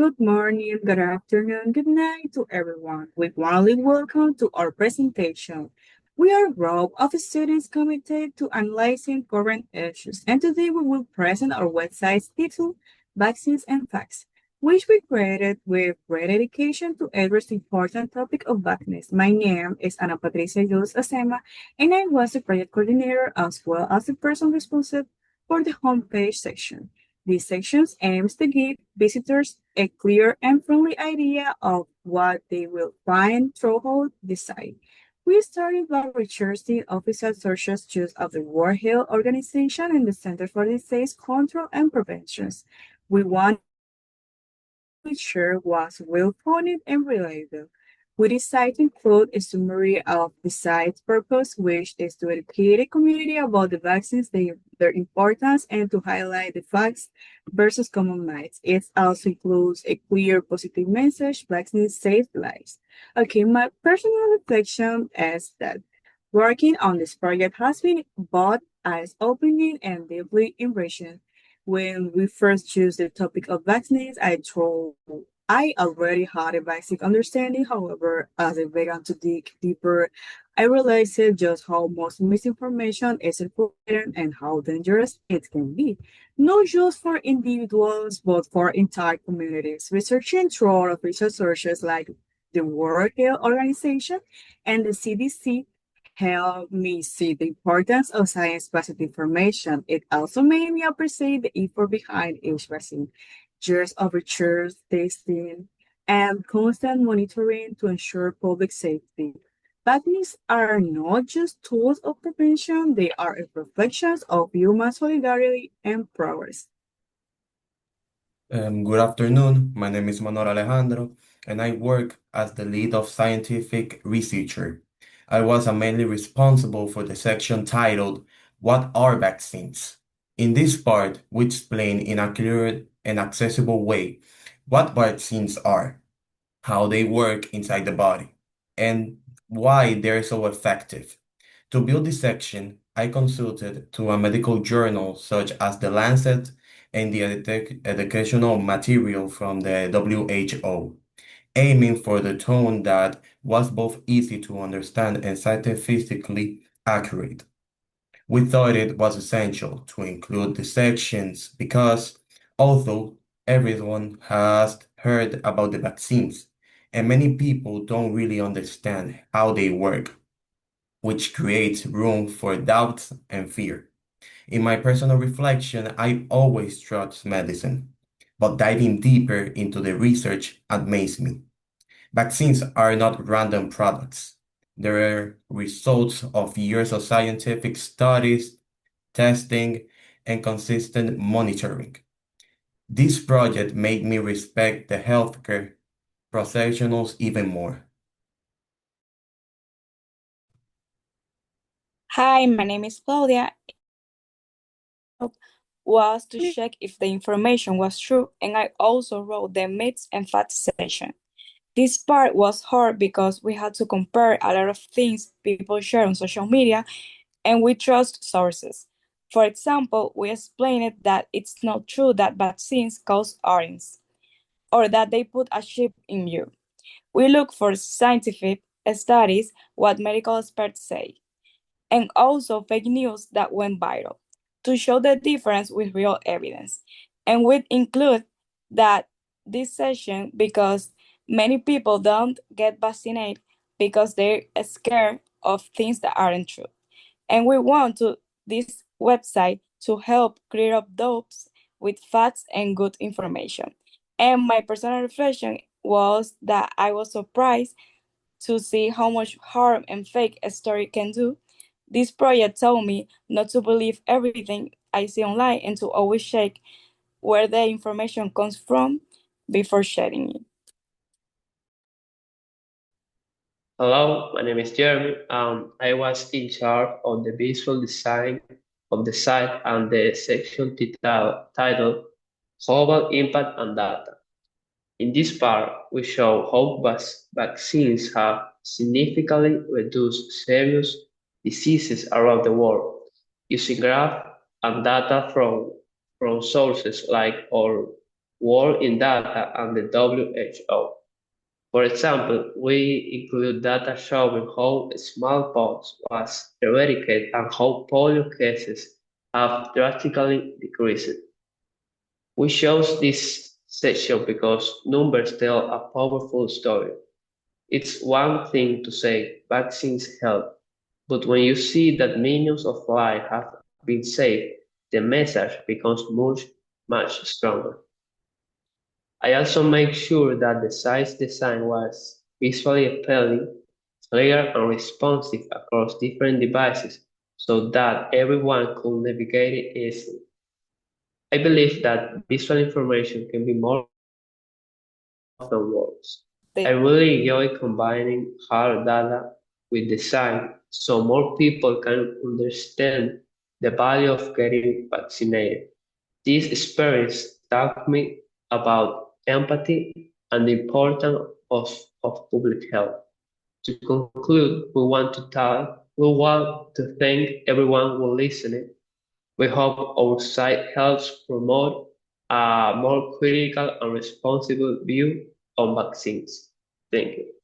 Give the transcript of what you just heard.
good morning, good afternoon, good night to everyone. We warmly welcome to our presentation. We are a group of students committed to analyzing current issues, and today we will present our website's title, Vaccines and Facts, which we created with great dedication to address the important topic of vaccines. My name is Ana Patricia Jules Acema, and I was the project coordinator as well as the person responsible for the homepage section. This section aims to give visitors a clear and friendly idea of what they will find throughout the site. We started by researching official sources use of the World Health Organization and the Center for Disease Control and Prevention. We want sure was well-founded and reliable. We decided to include a summary of the site's purpose, which is to educate the community about the vaccines, their importance, and to highlight the facts versus common myths. It also includes a clear positive message, vaccines save lives. Okay, my personal reflection is that working on this project has been both eye-opening and deeply enriching. When we first chose the topic of vaccines, I already had a basic understanding. However, as I began to dig deeper, I realized just how much misinformation is circulating and how dangerous it can be, not just for individuals, but for entire communities. Researching through official sources like the World Health Organization and the CDC helped me see the importance of science-based information. It also made me appreciate the effort behind each vaccine, years of research, testing, and constant monitoring to ensure public safety. Vaccines are not just tools of prevention, they are reflections of human solidarity and progress. Good afternoon. My name is Manuel Alejandro, and I work as the lead of scientific researcher. I was mainly responsible for the section titled What are vaccines? In this part, we explain in a clear and accessible way what vaccines are, how they work inside the body, and why they're so effective. To build this section, I consulted to a medical journal such as The Lancet and the educational material from the WHO, aiming for the tone that was both easy to understand and scientifically accurate. We thought it was essential to include the sections because although everyone has heard about the vaccines, and many people don't really understand how they work, which creates room for doubts and fear. In my personal reflection, I always trust medicine, but diving deeper into the research amazed me. Vaccines are not random products. They're results of years of scientific studies, testing, and consistent monitoring. This project made me respect the healthcare professionals even more. Hi, my name is Claudia. Was to check if the information was true, and I also wrote the myths and facts section. This part was hard because we had to compare a lot of things people share on social media and we trust sources. For example, we explained that it's not true that vaccines cause audience or that they put a chip in you. We look for scientific studies, what medical experts say, and also fake news that went viral to show the difference with real evidence. And we include that this session because many people don't get vaccinated because they're scared of things that aren't true. And we want to this website to help clear up doubts with facts and good information. And my personal reflection was that I was surprised to see how much harm and fake a story can do. This project told me not to believe everything I see online and to always check where the information comes from before sharing it. Hello, my name is Jeremy. I was in charge of the visual design of the site and the section titled Global Impact and Data. In this part, we show how vaccines have significantly reduced serious diseases around the world using graph and data from sources like our work in data and the WHO. For example, we include data showing how smallpox was eradicated and how polio cases have drastically decreased. We chose this section because numbers tell a powerful story. It's one thing to say vaccines help, but when you see that millions of lives have been saved, the message becomes much stronger. I also made sure that the site's design was visually appealing, clear, and responsive across different devices so that everyone could navigate it easily. I believe that visual information can be more than words. I really enjoy combining hard data with design so more people can understand the value of getting vaccinated. This experience taught me about empathy and the importance of public health. To conclude, we want to thank everyone who listened. We hope our site helps promote a more critical and responsible view on vaccines. Thank you.